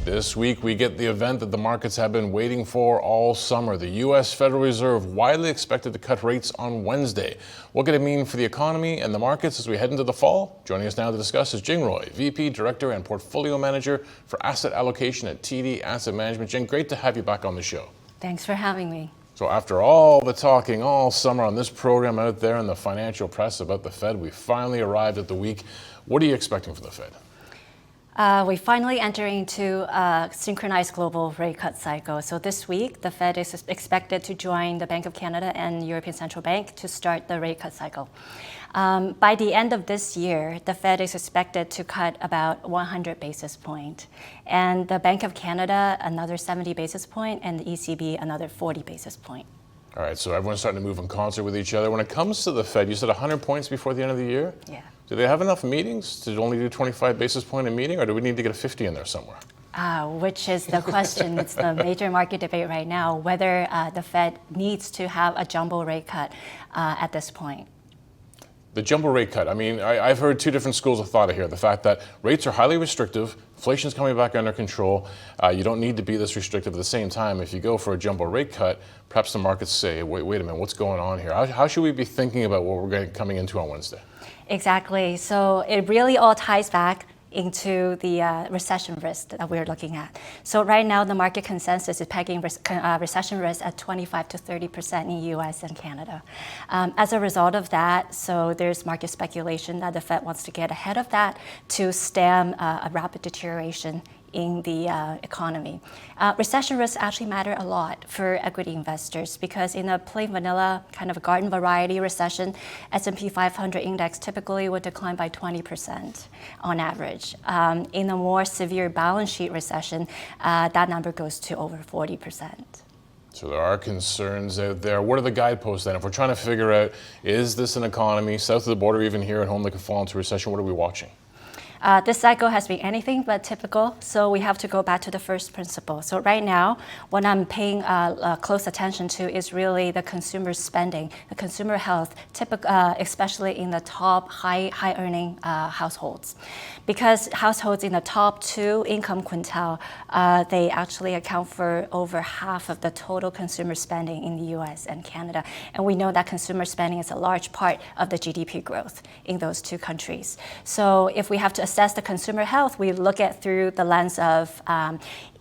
This week, we get the event that the markets have been waiting for all summer. The U.S. Federal Reserve widely expected to cut rates on Wednesday. What could it mean for the economy and the markets as we head into the fall? Joining us now to discuss is Jing Roy, VP, Director, and Portfolio Manager for Asset Allocation at TD Asset Management. Jing, great to have you back on the show. Thanks for having me. So after all the talking all summer on this program out there in the financial press about the Fed, we finally arrived at the week. What are you expecting from the Fed? We finally enter into a synchronized global rate cut cycle. So this week, the Fed is expected to join the Bank of Canada and European Central Bank to start the rate cut cycle. By the end of this year, the Fed is expected to cut about 100 basis points, and the Bank of Canada another 70 basis points, and the ECB another 40 basis points. All right, so everyone's starting to move in concert with each other. When it comes to the Fed, you said 100 points before the end of the year? Yeah. Do they have enough meetings to only do 25 basis point a meeting, or do we need to get a 50 in there somewhere? Which is the question. It's the major market debate right now, whether the Fed needs to have a jumbo rate cut at this point. The jumbo rate cut, I mean, I've heard two different schools of thought here. The fact that rates are highly restrictive, inflation's coming back under control, you don't need to be this restrictive. At the same time, if you go for a jumbo rate cut, perhaps the markets say, wait a minute, what's going on here? How should we be thinking about what we're coming into on Wednesday? Exactly. So it really all ties back into the recession risk that we're looking at. So right now, the market consensus is pegging recession risk at 25 to 30% in U.S. and Canada. As a result of that, so there's market speculation that the Fed wants to get ahead of that to stem a rapid deterioration in the economy. Recession risks actually matter a lot for equity investors because in a plain vanilla kind of a garden variety recession, S&P 500 index typically would decline by 20% on average. In a more severe balance sheet recession, that number goes to over 40%. So there are concerns out there. What are the guideposts then? If we're trying to figure out, is this an economy south of the border, even here at home, that could fall into recession, what are we watching? This cycle has been anything but typical, so we have to go back to the first principle. So right now, what I'm paying close attention to is really the consumer spending, the consumer health, especially in the top high-earning households. Because households in the top two income quintile, they actually account for over half of the total consumer spending in the US and Canada. And we know that consumer spending is a large part of the GDP growth in those two countries. So if we have to assess the consumer health, we look at through the lens of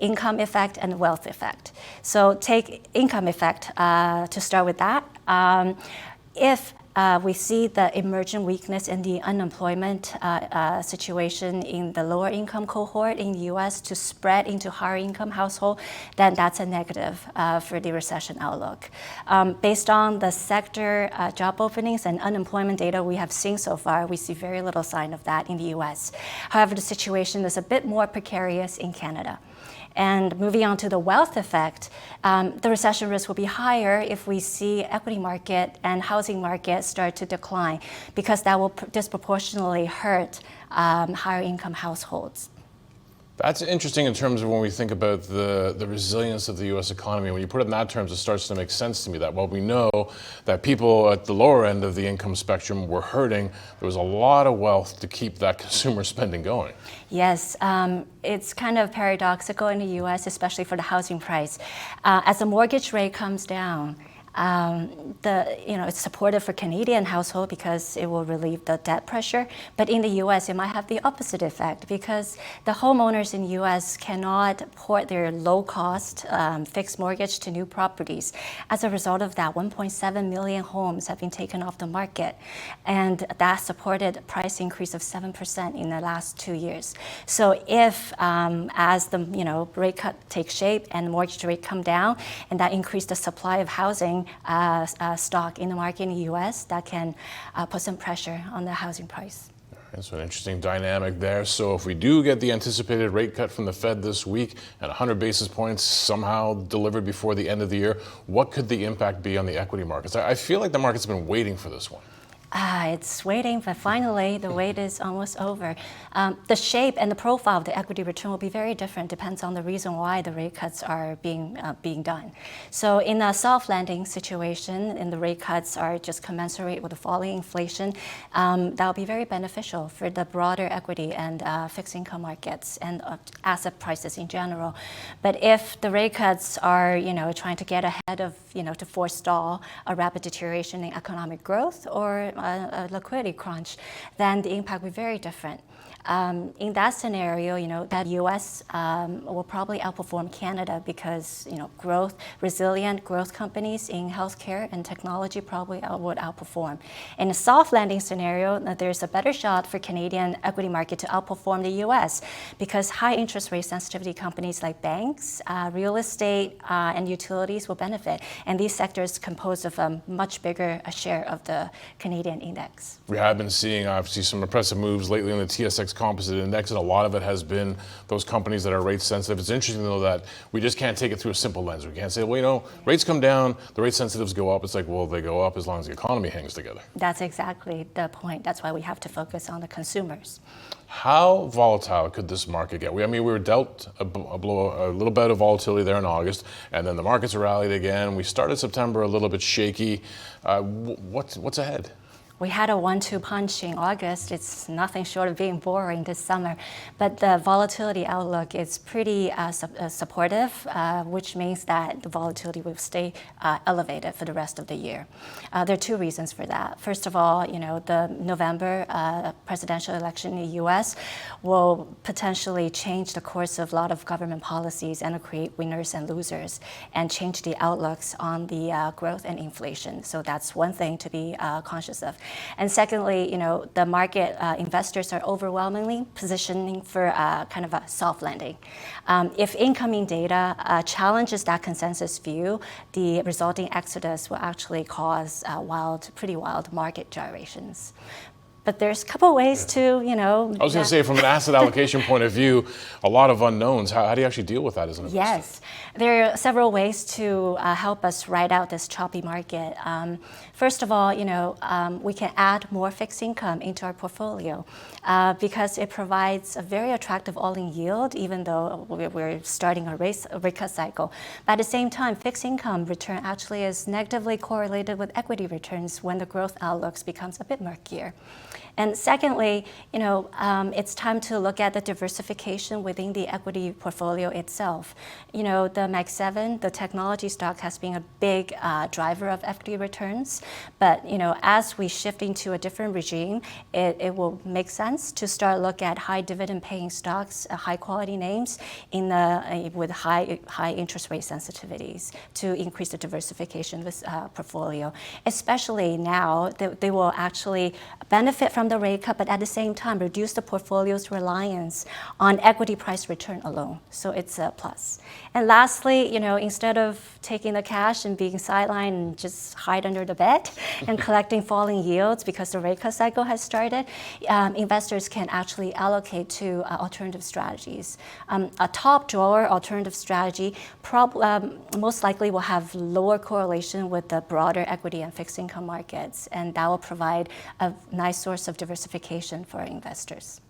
income effect and wealth effect. So take income effect to start with that. If we see the emergent weakness in the unemployment situation in the lower income cohort in the US to spread into higher income household, then that's a negative for the recession outlook. Based on the sector job openings and unemployment data we have seen so far, we see very little sign of that in the US. However, the situation is a bit more precarious in Canada. And moving on to the wealth effect, the recession risk will be higher if we see equity market and housing market start to decline, because that will disproportionately hurt higher income households. That's interesting in terms of when we think about the resilience of the U.S. economy. When you put it in that terms, it starts to make sense to me that while we know that people at the lower end of the income spectrum were hurting, there was a lot of wealth to keep that consumer spending going. Yes, it's kind of paradoxical in the U.S., especially for the housing price. As the mortgage rate comes down, it's supportive for Canadian household because it will relieve the debt pressure. But in the U.S., it might have the opposite effect because the homeowners in the U.S. cannot port their low-cost fixed mortgage to new properties. As a result of that, 1.7 million homes have been taken off the market, and that supported a price increase of 7% in the last 2 years. So if, as the rate cut takes shape and mortgage rate come down, and that increase the supply of housing stock in the market in the U.S., that can put some pressure on the housing price. That's an interesting dynamic there. So if we do get the anticipated rate cut from the Fed this week and 100 basis points somehow delivered before the end of the year, what could the impact be on the equity markets? I feel like the market's been waiting for this one. It's waiting, but finally the wait is almost over. The shape and the profile of the equity return will be very different, depends on the reason why the rate cuts are being done. So in a soft landing situation, and the rate cuts are just commensurate with the falling inflation, that will be very beneficial for the broader equity and fixed income markets and asset prices in general. But if the rate cuts are, trying to get ahead of, to forestall a rapid deterioration in economic growth or a liquidity crunch, then the impact will be very different. In that scenario, that U.S. Will probably outperform Canada because, resilient growth companies in healthcare and technology probably would outperform. In a soft landing scenario, there's a better shot for Canadian equity market to outperform the U.S. because high interest rate sensitivity companies like banks, real estate, and utilities will benefit. And these sectors compose of a much bigger share of the Canadian index. We have been seeing, obviously, some impressive moves lately in the TSX Composite Index, and a lot of it has been those companies that are rate sensitive. It's interesting, though, that we just can't take it through a simple lens. We can't say, well, rates come down, the rate sensitives go up. It's like, well, they go up as long as the economy hangs together. That's exactly the point. That's why we have to focus on the consumers. How volatile could this market get? We were dealt a little bit of volatility there in August, and then the markets rallied again. We started September a little bit shaky. What's ahead? We had a 1-2 punch in August. It's nothing short of being boring this summer. But the volatility outlook is pretty supportive, which means that the volatility will stay elevated for the rest of the year. There are two reasons for that. First of all, the November presidential election in the U.S. will potentially change the course of a lot of government policies and create winners and losers and change the outlooks on the growth and inflation. So that's one thing to be conscious of. And secondly, the market investors are overwhelmingly positioning for kind of a soft landing. If incoming data challenges that consensus view, the resulting exodus will actually cause pretty wild market gyrations. But there's a couple ways to, I was going to say, from an asset allocation point of view, a lot of unknowns. How do you actually deal with that as an investor? Yes, there are several ways to help us ride out this choppy market. First of all, we can add more fixed income into our portfolio because it provides a very attractive all-in yield, even though we're starting a rate cut cycle. But at the same time, fixed income return actually is negatively correlated with equity returns when the growth outlooks becomes a bit murkier. And secondly, it's time to look at the diversification within the equity portfolio itself. The Mag 7, the technology stock, has been a big driver of equity returns. But as we shift into a different regime, it will make sense to start look at high dividend paying stocks, high quality names with high interest rate sensitivities to increase the diversification of this portfolio. Especially now, they will actually benefit from the rate cut, but at the same time reduce the portfolio's reliance on equity price return alone. So it's a plus. And lastly, instead of taking the cash and being sidelined and just hide under the bed and collecting falling yields because the rate cut cycle has started, investors can actually allocate to alternative strategies. A top drawer alternative strategy most likely will have lower correlation with the broader equity and fixed income markets, and that will provide a nice source of diversification for our investors.